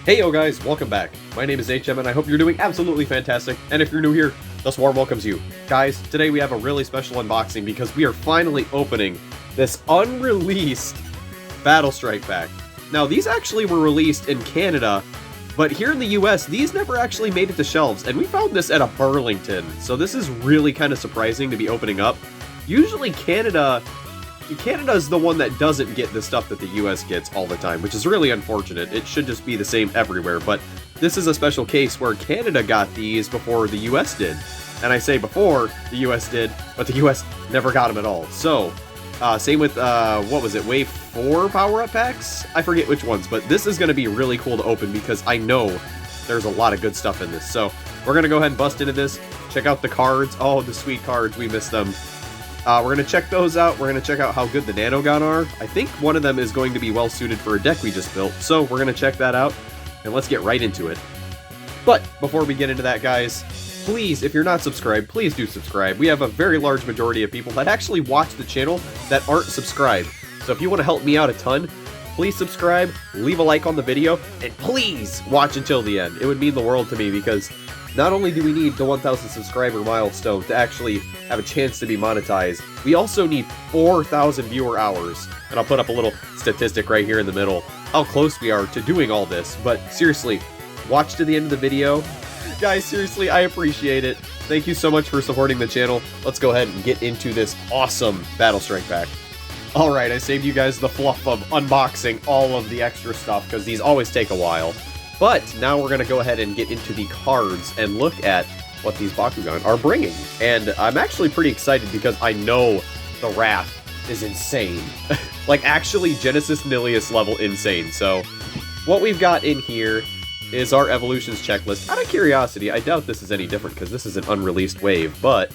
Heyo guys, welcome back. My name is HM and I hope you're doing absolutely fantastic, and if you're new here, this warm welcomes you. Guys, today we have a really special unboxing because we are finally opening this unreleased Battle Strike pack. Now these actually were released in Canada, but here in the US, these never actually made it to shelves, and we found this at a Burlington, so this is really kind of surprising to be opening up. Usually Canada's the one that doesn't get the stuff that the US gets all the time, which is really unfortunate. It should just be the same everywhere, but this is a special case where Canada got these before the US did. And I say before the US did, but the US never got them at all. So, same with, what was it, Wave 4 power-up packs? I forget which ones, but this is going to be really cool to open because I know there's a lot of good stuff in this. So, we're going to go ahead and bust into this, check out the cards. Oh, the sweet cards, we missed them. We're going to check those out. We're going to check out how good the Nano Gun are. I think one of them is going to be well suited for a deck we just built, so we're going to check that out, and let's get right into it. But before we get into that, guys, please, if you're not subscribed, please do subscribe. We have a very large majority of people that actually watch the channel that aren't subscribed. So if you want to help me out a ton, please subscribe, leave a like on the video, and please watch until the end. It would mean the world to me because not only do we need the 1,000 subscriber milestone to actually have a chance to be monetized, we also need 4,000 viewer hours. And I'll put up a little statistic right here in the middle, how close we are to doing all this. But seriously, watch to the end of the video. Guys, seriously, I appreciate it. Thank you so much for supporting the channel. Let's go ahead and get into this awesome Battle Strike pack. Alright, I saved you guys the fluff of unboxing all of the extra stuff, because these always take a while. But now we're going to go ahead and get into the cards and look at what these Bakugan are bringing. And I'm actually pretty excited because I know the Wrath is insane. Like, actually Genesis Nihilus level insane. So, what we've got in here is our evolutions checklist. Out of curiosity, I doubt this is any different because this is an unreleased wave, but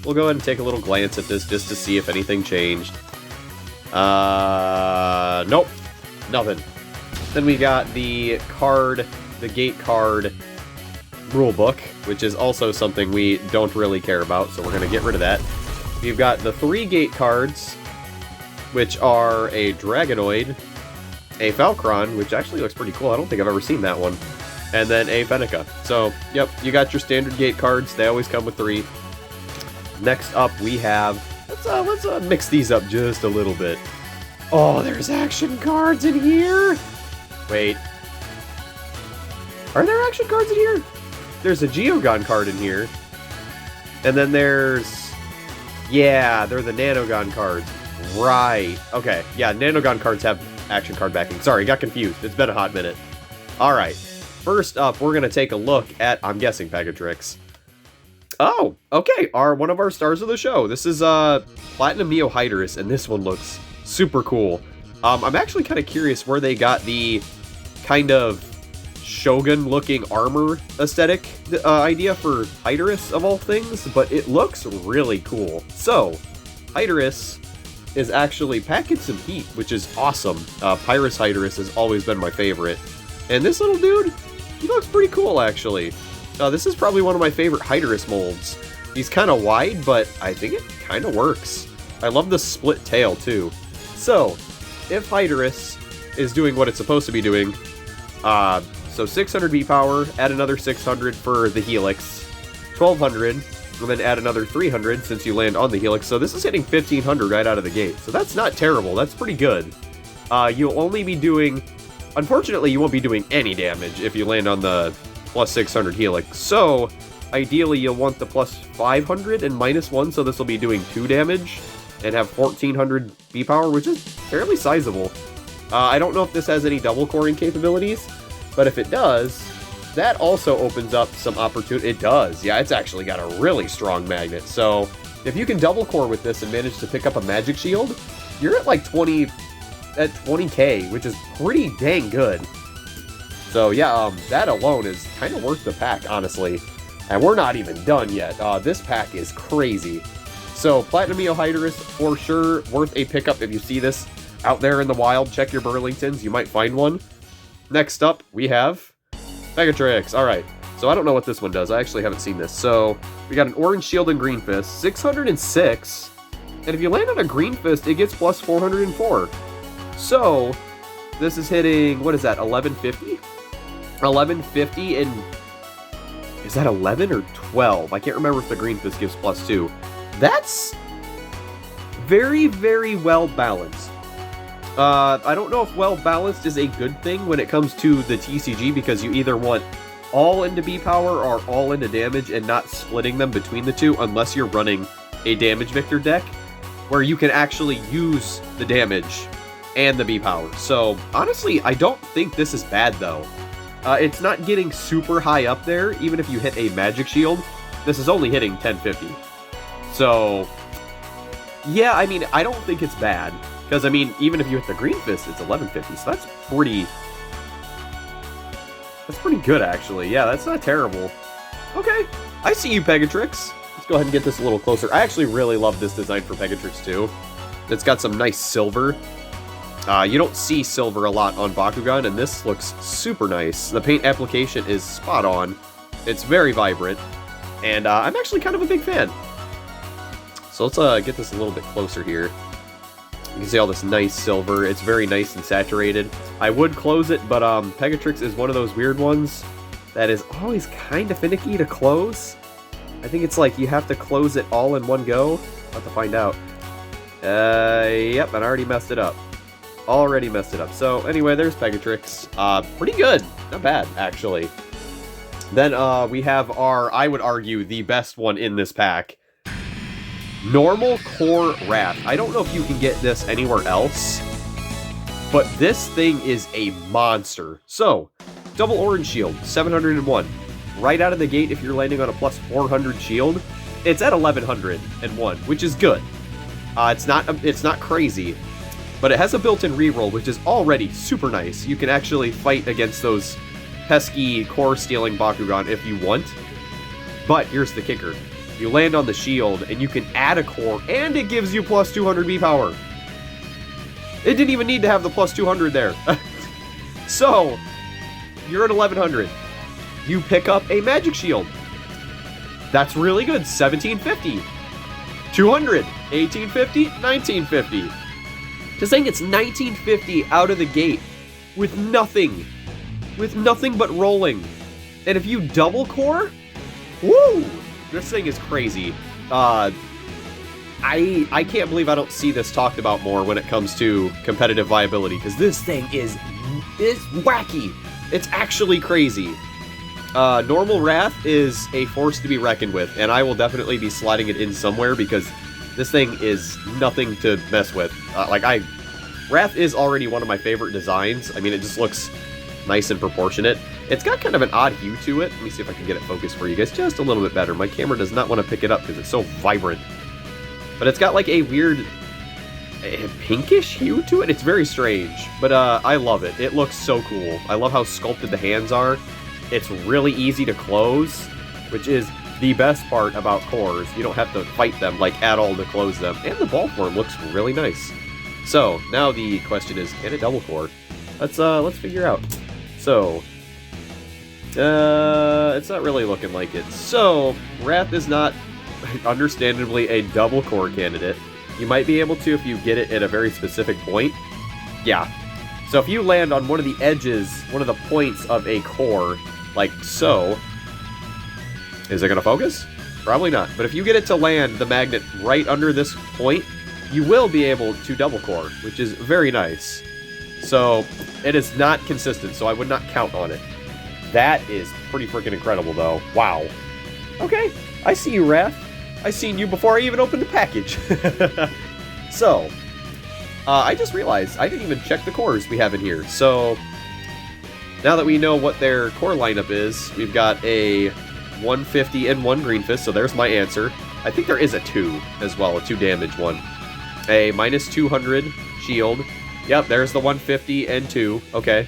we'll go ahead and take a little glance at this just to see if anything changed. Nope. Nothing. Then we got the gate card rulebook, which is also something we don't really care about, so we're going to get rid of that. We've got the 3 gate cards, which are a Dragonoid, a Falcron, which actually looks pretty cool. I don't think I've ever seen that one. And then a Fenica. So, yep, you got your standard gate cards. They always come with 3. Next up, we have... Let's mix these up just a little bit. Oh, there's action cards in here! Wait. Are there action cards in here? There's a Geogon card in here. And then there's... Yeah, they're the Nanogon cards. Right. Okay, yeah, Nanogon cards have action card backing. Sorry, got confused. It's been a hot minute. Alright. First up, we're going to take a look at, I'm guessing, Pegatrix. Oh, okay, one of our stars of the show. This is Platinum Neo Hydrus, and this one looks super cool. I'm actually kind of curious where they got the kind of Shogun-looking armor aesthetic idea for Hydrus, of all things, but it looks really cool. So, Hydrus is actually packing some heat, which is awesome. Pyrus Hydrus has always been my favorite. And this little dude, he looks pretty cool, actually. This is probably one of my favorite Hydrus molds. He's kind of wide, but I think it kind of works. I love the split tail, too. So, if Hydrus is doing what it's supposed to be doing, so 600 V-Power, add another 600 for the Helix, 1200, and then add another 300 since you land on the Helix, so this is hitting 1500 right out of the gate. So that's not terrible, that's pretty good. You'll only be doing... Unfortunately, you won't be doing any damage if you land on the plus 600 Helix, so ideally you'll want the plus 500 and minus 1, so this will be doing 2 damage, and have 1400 V-Power, which is fairly sizable. I don't know if this has any double coring capabilities, but if it does, that also opens up some opportunity. It does, yeah, it's actually got a really strong magnet, so if you can double core with this and manage to pick up a magic shield, you're at like 20k, which is pretty dang good. So yeah, that alone is kind of worth the pack, honestly. And we're not even done yet. This pack is crazy. So, Platinum Neo Hydrus, for sure, worth a pickup if you see this out there in the wild. Check your Burlingtons, you might find one. Next up, we have Pegatrix. Alright, so I don't know what this one does. I actually haven't seen this. So, we got an Orange Shield and Green Fist, 606. And if you land on a Green Fist, it gets plus 404. So, this is hitting, what is that, 1150? 1150 and... Is that 11 or 12? I can't remember if the Green Fist gives +2. That's very, very well balanced. I don't know if well balanced is a good thing when it comes to the TCG, because you either want all into B power or all into damage and not splitting them between the two unless you're running a damage victor deck where you can actually use the damage and the B power. So honestly, I don't think this is bad though. It's not getting super high up there, even if you hit a magic shield. This is only hitting 1050. So yeah, I mean, I don't think it's bad. Because, I mean, even if you hit the Green Fist, it's 1150, so that's pretty good, actually. Yeah, that's not terrible. Okay, I see you, Pegatrix. Let's go ahead and get this a little closer. I actually really love this design for Pegatrix, too. It's got some nice silver. You don't see silver a lot on Bakugan, and this looks super nice. The paint application is spot on. It's very vibrant, and I'm actually kind of a big fan. So let's get this a little bit closer here. You can see all this nice silver. It's very nice and saturated. I would close it, but Pegatrix is one of those weird ones that is always kind of finicky to close. I think it's like you have to close it all in one go. I'll have to find out. Yep, and I already messed it up. Already messed it up. So anyway, there's Pegatrix. Pretty good. Not bad, actually. Then we have our, I would argue, the best one in this pack. Normal Core Wrath. I don't know if you can get this anywhere else, but this thing is a monster. So, double orange shield, 701. Right out of the gate, if you're landing on a +400 shield, it's at 1101, which is good. It's not crazy, but it has a built-in reroll, which is already super nice. You can actually fight against those pesky core-stealing Bakugan if you want. But here's the kicker. You land on the shield, and you can add a core, and it gives you +200 B power. It didn't even need to have the +200 there. So, you're at 1100. You pick up a magic shield. That's really good. 1750. 200. 1850. 1950. Just saying it's 1950 out of the gate with nothing. With nothing but rolling. And if you double core, woo! This thing is crazy. I can't believe I don't see this talked about more when it comes to competitive viability, because this thing is wacky. It's actually crazy. Normal Wrath is a force to be reckoned with, and I will definitely be sliding it in somewhere because this thing is nothing to mess with. Wrath is already one of my favorite designs. I mean, it just looks nice and proportionate. It's got kind of an odd hue to it. Let me see if I can get it focused for you guys just a little bit better. My camera does not want to pick it up because it's so vibrant. But it's got like a weird pinkish hue to it. It's very strange, but I love it. It looks so cool. I love how sculpted the hands are. It's really easy to close, which is the best part about cores. You don't have to fight them like at all to close them. And the ball form looks really nice. So now the question is, can it double core? Let's figure out. So, it's not really looking like it. So, Wrath is not, understandably, a double core candidate. You might be able to if you get it at a very specific point. Yeah. So if you land on one of the edges, one of the points of a core, like so, is it going to focus? Probably not. But if you get it to land the magnet right under this point, you will be able to double core, which is very nice. So, it is not consistent, so I would not count on it. That is pretty freaking incredible, though. Wow. Okay, I see you, Wrath. I seen you before I even opened the package. So, I just realized I didn't even check the cores we have in here. So, now that we know what their core lineup is, we've got a 150 and 1 Green Fist, so there's my answer. I think there is a 2 as well, a 2 damage one. A -200 shield. Yep, there's the 150 and 2. Okay.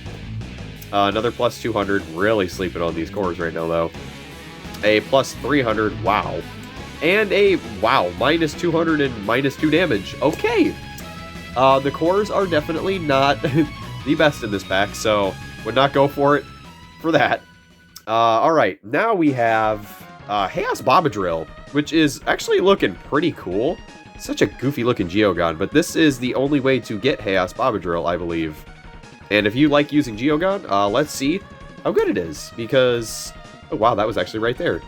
Another +200. Really sleeping on these cores right now, though. A +300. Wow. And a, wow, -200 and -2 damage. Okay. The cores are definitely not the best in this pack, so would not go for it for that. Alright, now we have Chaos Bobadrill, which is actually looking pretty cool. Such a goofy looking Geogon, but this is the only way to get Chaos Bobadrill, I believe. And if you like using Geogon, let's see. how good it is, because... Oh, wow, that was actually right there.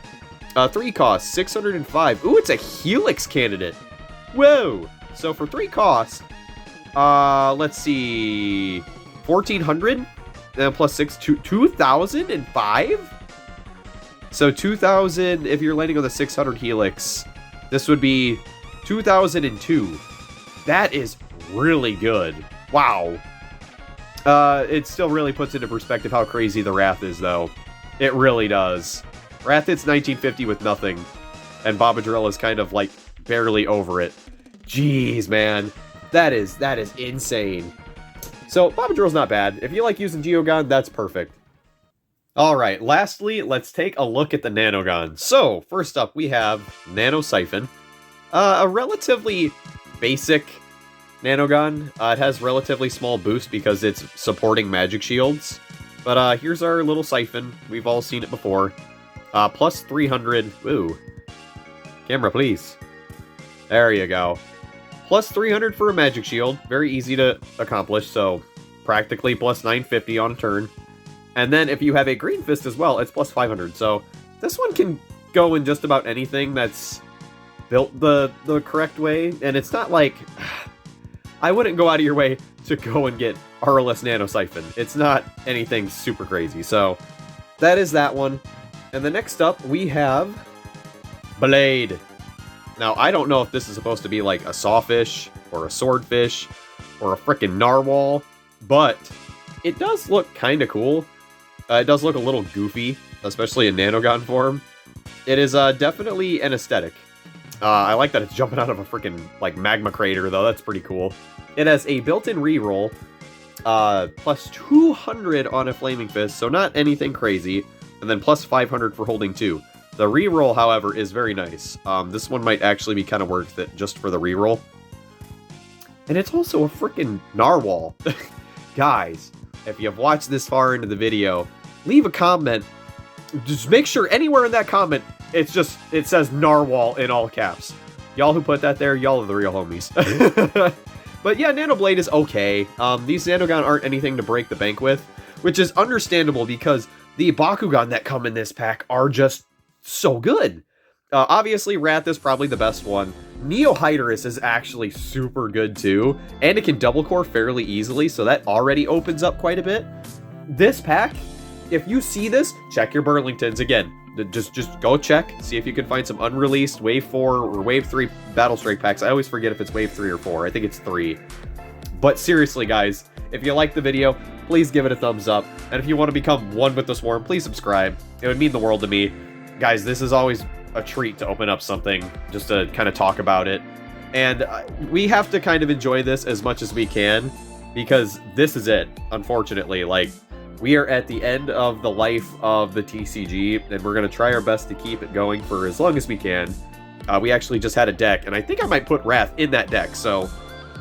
3 costs, 605. Ooh, it's a Helix candidate. Whoa! So for 3 costs, let's see, 1,400, and plus 6, 2,005? So 2,000, if you're landing on the 600 Helix, this would be 2,002. That is really good. Wow. It still really puts into perspective how crazy the Wrath is, though. It really does. Wrath hits 1950 with nothing, and Babadrill is kind of, like, barely over it. Jeez, man. That is insane. So, Babadrill's not bad. If you like using Geogon, that's perfect. Alright, lastly, let's take a look at the Nanogon. So, first up, we have Nano Siphon. A relatively basic Nanogon. It has relatively small boost because it's supporting magic shields. But here's our little Siphon. We've all seen it before. Plus 300. Woo. Camera, please. There you go. Plus 300 for a magic shield. Very easy to accomplish, so practically plus 950 on a turn. And then if you have a Green Fist as well, it's plus 500. So this one can go in just about anything that's built the correct way. And it's not like... I wouldn't go out of your way to go and get RLS Nano Siphon. It's not anything super crazy. So that is that one. And the next up, we have Blade. Now, I don't know if this is supposed to be like a sawfish, or a swordfish, or a frickin' narwhal, but it does look kind of cool. It does look a little goofy, especially in Nanogon form. It is definitely an aesthetic. I like that it's jumping out of a frickin' like magma crater, though. That's pretty coroll. It has a built-in reroll, plus 200 on a Flaming Fist, so not anything crazy, and then plus 500 for holding 2. The reroll, however, is very nice. This one might actually be kind of worth it just for the reroll. And it's also a freaking narwhal. Guys, if you've watched this far into the video, leave a comment. Just make sure anywhere in that comment, it says narwhal in all caps. Y'all who put that there, y'all are the real homies. But yeah, Nano Blade is okay. These Nanogon aren't anything to break the bank with, which is understandable because the Bakugan that come in this pack are just so good. Obviously, Wrath is probably the best one. Neo Hydrus is actually super good too, and it can double core fairly easily, so that already opens up quite a bit. This pack, if you see this, check your Burlingtons again. Just go check, see if you can find some unreleased Wave 4 or Wave 3 Battle Strike packs. I always forget if it's Wave 3 or 4. I think it's 3. But seriously, guys, if you like the video, please give it a thumbs up. And if you want to become one with the Swarm, please subscribe. It would mean the world to me. Guys, this is always a treat to open up something, just to kind of talk about it. And we have to kind of enjoy this as much as we can, because this is it, unfortunately. Like, we are at the end of the life of the TCG, and we're going to try our best to keep it going for as long as we can. We actually just had a deck, and I think I might put Wrath in that deck, so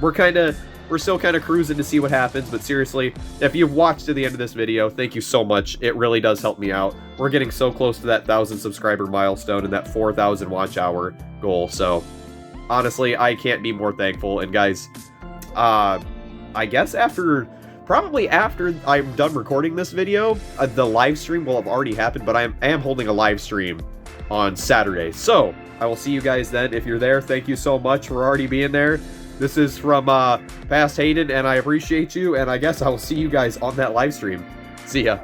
we're still kind of cruising to see what happens. But seriously, if you've watched to the end of this video, thank you so much. It really does help me out. We're getting so close to that 1,000 subscriber milestone and that 4,000 watch hour goal, so honestly, I can't be more thankful. And guys, I guess probably after I'm done recording this video, the live stream will have already happened, but I am holding a live stream on Saturday. So, I will see you guys then. If you're there, thank you so much for already being there. This is from Past Hayden, and I appreciate you, and I guess I will see you guys on that live stream. See ya.